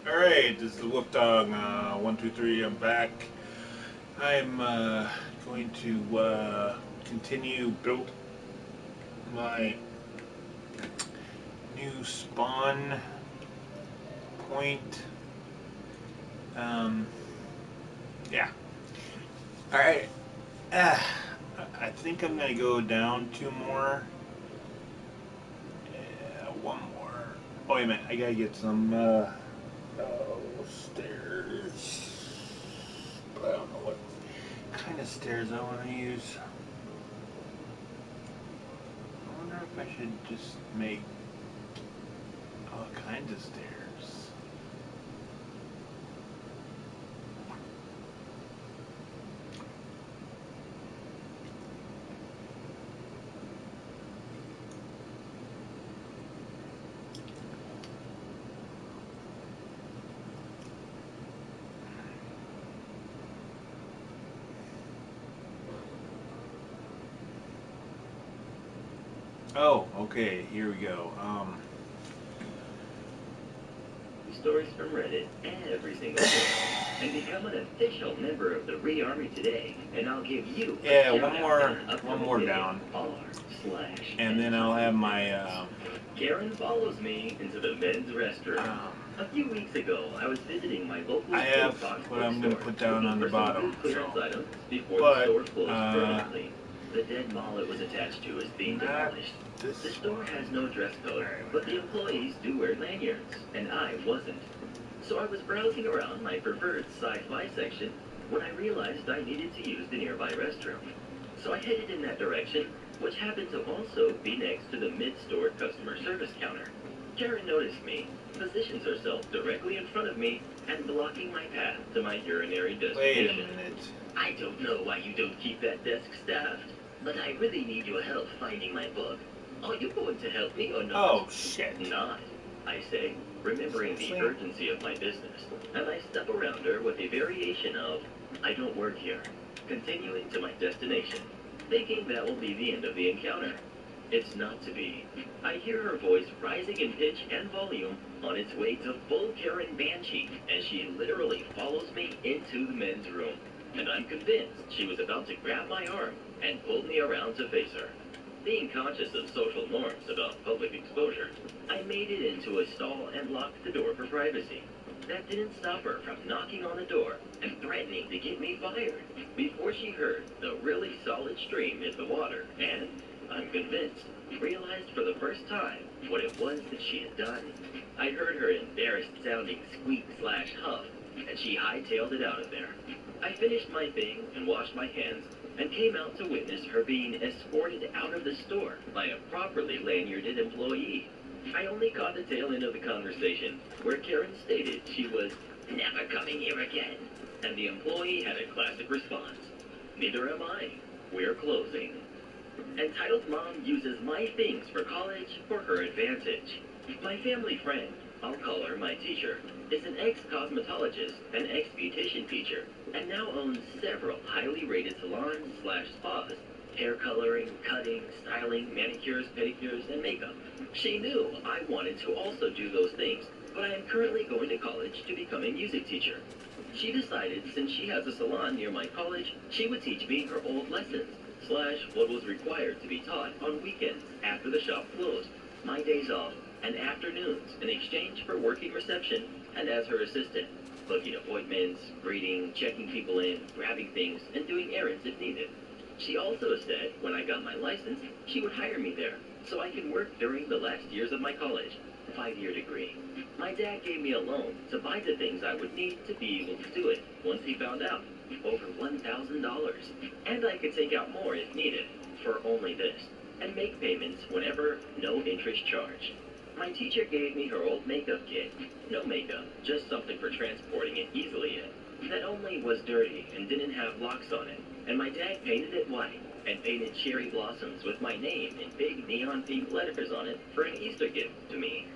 Alright, this is the Wolf Dog. 123, I'm back. I'm going to continue build my new spawn point. Yeah. Alright. I think I'm going to go down two more. One more. Oh, wait a minute. I got to get some stairs. But I don't know what kind of stairs I want to use. I wonder if I should just make all kinds of stairs. Oh, okay, here we go. Stories from Reddit every single day. And become an official member of the Re-Army today, and I'll give you one more down. And then I'll have my Karen follows me into the men's restroom. A few weeks ago, I was visiting my local I have what I'm going to put down on the bottom. So. But the dead mall it was attached to is being demolished. The store has no dress code, but the employees do wear lanyards, and I wasn't. So I was browsing around my preferred sci-fi section when I realized I needed to use the nearby restroom. So I headed in that direction, which happened to also be next to the mid-store customer service counter. Karen noticed me, positions herself directly in front of me, and blocking my path to my urinary destination. Wait a minute. I don't know why you don't keep that desk staffed, but I really need your help finding my book. Are you going to help me or not? Oh, shit. Not, I say, remembering the urgency of my business, and I step around her with a variation of, I don't work here, continuing to my destination, thinking that will be the end of the encounter. It's not to be. I hear her voice rising in pitch and volume on its way to full Karen Banshee as she literally follows me into the men's room. And I'm convinced she was about to grab my arm and pull me around to face her. Being conscious of social norms about public exposure, I made it into a stall and locked the door for privacy. That didn't stop her from knocking on the door and threatening to get me fired before she heard the really solid stream hit the water and, I'm convinced, realized for the first time what it was that she had done. I heard her embarrassed-sounding squeak/huff, and she hightailed it out of there. I finished my thing and washed my hands and came out to witness her being escorted out of the store by a properly lanyarded employee. I only caught the tail end of the conversation where Karen stated she was never coming here again, and the employee had a classic response. Neither am I. We're closing. Entitled mom uses my things for college for her advantage. My family friend, I'll call her my teacher, is an ex-cosmetologist and ex-beautician teacher, and now owns several highly rated salons/spas, hair coloring, cutting, styling, manicures, pedicures, and makeup. She knew I wanted to also do those things, but I am currently going to college to become a music teacher. She decided since she has a salon near my college, she would teach me her old lessons, / what was required to be taught on weekends after the shop closed, my days off, and afternoons in exchange for working reception and as her assistant, booking appointments, greeting, checking people in, grabbing things, and doing errands if needed. She also said when I got my license, she would hire me there so I can work during the last years of my college, 5-year degree. My dad gave me a loan to buy the things I would need to be able to do it once he found out. Over $1,000. And I could take out more if needed, for only this, and make payments whenever, no interest charged. My teacher gave me her old makeup kit. No makeup, just something for transporting it easily in. That only was dirty and didn't have locks on it, and my dad painted it white and painted cherry blossoms with my name in big neon pink letters on it for an Easter gift to me.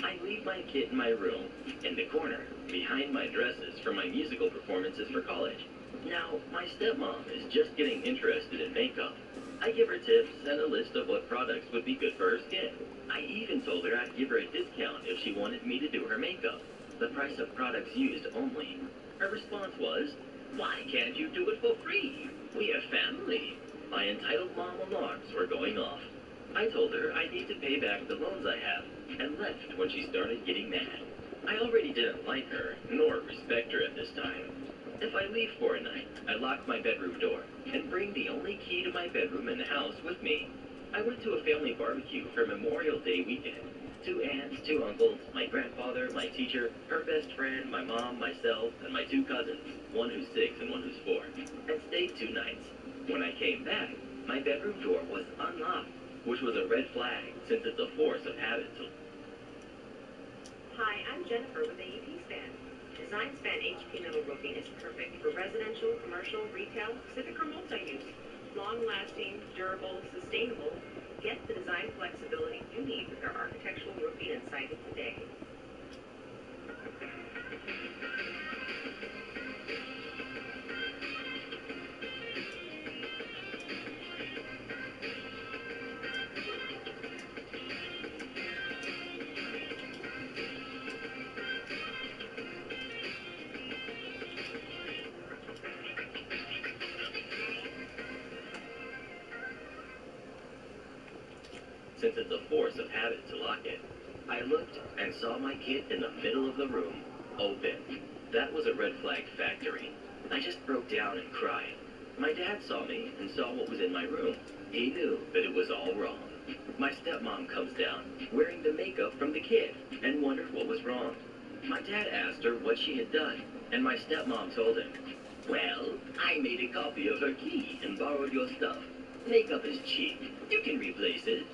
I leave my kit in my room, in the corner, behind my dresses for my musical performances for college. Now, my stepmom is just getting interested in makeup. I give her tips and a list of what products would be good for her skin. I even told her I'd give her a discount if she wanted me to do her makeup. the price of products used only. Her response was, "Why can't you do it for free? We have family." My entitled mom alarms were going off. I told her I need to pay back the loans I have, and left when she started getting mad. I already didn't like her, nor respect her at this time. If I leave for a night, I lock my bedroom door, and bring the only key to my bedroom in the house with me. I went to a family barbecue for Memorial Day weekend. 2 aunts, 2 uncles, my grandfather, my teacher, her best friend, my mom, myself, and my 2 cousins, one who's 6 and one who's 4, and stayed 2 nights. When I came back, my bedroom door was unlocked, which was a red flag since it's a force of habit. Hi, I'm Jennifer with AEP Span. Design Span HP metal roofing is perfect for residential, commercial, retail, civic, or multi-use. Long-lasting, durable, sustainable. Get the design flexibility you need with our architectural roofing and siding today. Since it's a force of habit to lock it. I looked and saw my kit in the middle of the room, open. That was a red flag factory. I just broke down and cried. My dad saw me and saw what was in my room. He knew that it was all wrong. My stepmom comes down, wearing the makeup from the kid, and wondered what was wrong. My dad asked her what she had done, and my stepmom told him, "Well, I made a copy of her key and borrowed your stuff. Makeup is cheap. You can replace it."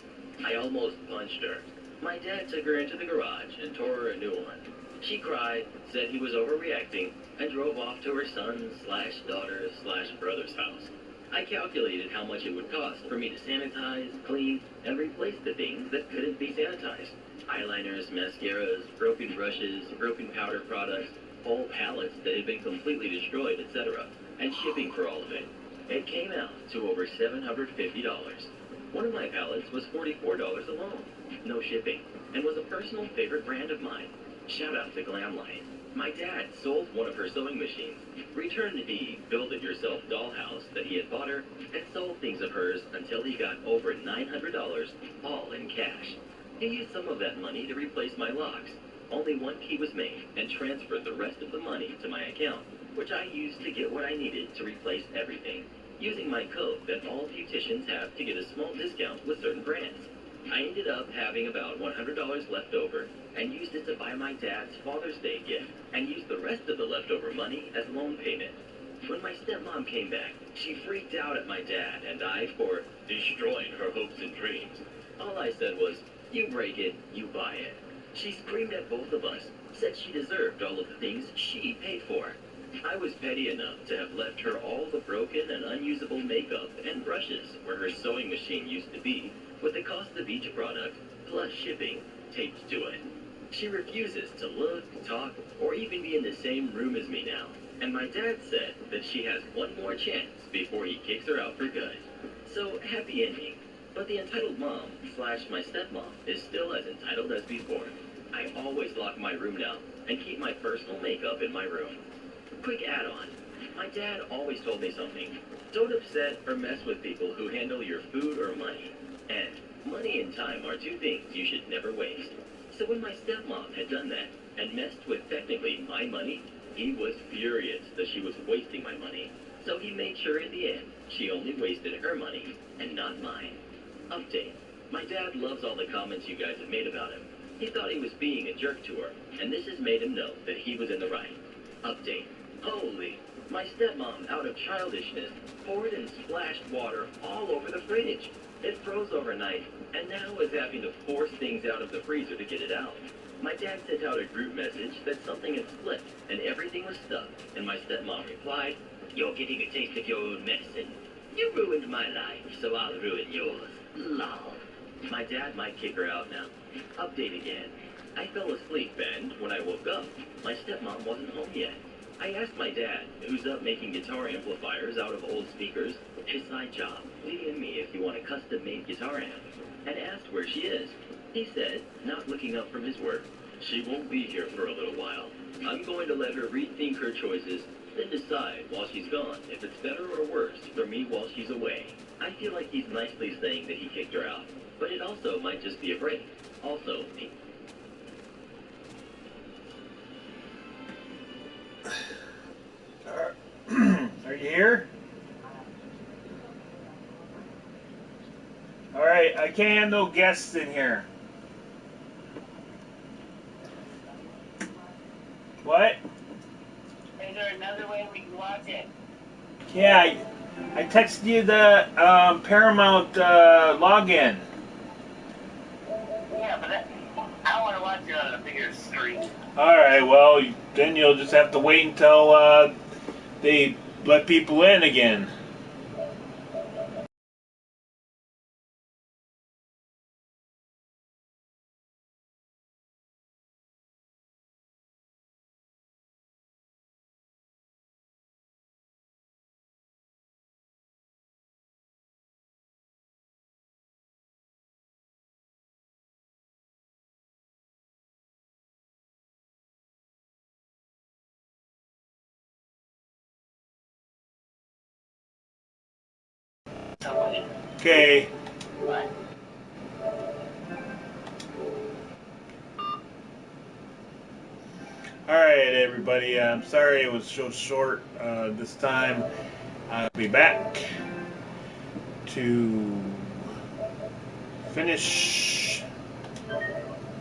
I almost punched her. My dad took her into the garage and tore her a new one. She cried, said he was overreacting, and drove off to her son/daughter/brother's house. I calculated how much it would cost for me to sanitize, clean, and replace the things that couldn't be sanitized. Eyeliners, mascaras, broken brushes, broken powder products, whole pallets that had been completely destroyed, etc., and shipping for all of it. It came out to over $750. One of my pallets was $44 alone, no shipping, and was a personal favorite brand of mine. Shout out to Glamlight. My dad sold one of her sewing machines, returned the build-it-yourself dollhouse that he had bought her, and sold things of hers until he got over $900, all in cash. He used some of that money to replace my locks. Only one key was made, and transferred the rest of the money to my account, which I used to get what I needed to replace everything, using my code that all beauticians have to get a small discount with certain brands. I ended up having about $100 left over, and used it to buy my dad's Father's Day gift, and used the rest of the leftover money as loan payment. When my stepmom came back, she freaked out at my dad and I for destroying her hopes and dreams. All I said was, "You break it, you buy it." She screamed at both of us, said she deserved all of the things she paid for. I was petty enough to have left her all the broken and unusable makeup and brushes where her sewing machine used to be, with the cost of each product, plus shipping, taped to it. She refuses to look, talk, or even be in the same room as me now, and my dad said that she has one more chance before he kicks her out for good. So, happy ending. But the entitled mom/my stepmom is still as entitled as before. I always lock my room now and keep my personal makeup in my room. Quick add-on. My dad always told me something. Don't upset or mess with people who handle your food or money. And money and time are 2 things you should never waste. So when my stepmom had done that and messed with technically my money, he was furious that she was wasting my money. So he made sure in the end she only wasted her money and not mine. Update. My dad loves all the comments you guys have made about him. He thought he was being a jerk to her, and this has made him know that he was in the right. Update. Holy, my stepmom, out of childishness, poured and splashed water all over the fridge. It froze overnight, and now is having to force things out of the freezer to get it out. My dad sent out a group message that something had slipped, and everything was stuck, and my stepmom replied, "You're getting a taste of your own medicine. You ruined my life, so I'll ruin yours. Lol." My dad might kick her out now. Update again. I fell asleep, and when I woke up, my stepmom wasn't home yet. I asked my dad, who's up making guitar amplifiers out of old speakers, his side job, DM me if you want a custom-made guitar amp, and asked where she is. He said, not looking up from his work, "She won't be here for a little while. I'm going to let her rethink her choices, then decide while she's gone if it's better or worse for me while she's away. I feel like he's nicely saying that he kicked her out, but it also might just be a break. Also, Are you here? Alright, I can't have no guests in here. What? Is there another way we can watch it? Yeah, I texted you the Paramount login. Yeah, but I want to watch it on a bigger screen. Alright, well, then you'll just have to wait until they let people in again. Okay. What? Alright, everybody. I'm sorry it was so short this time. I'll be back to finish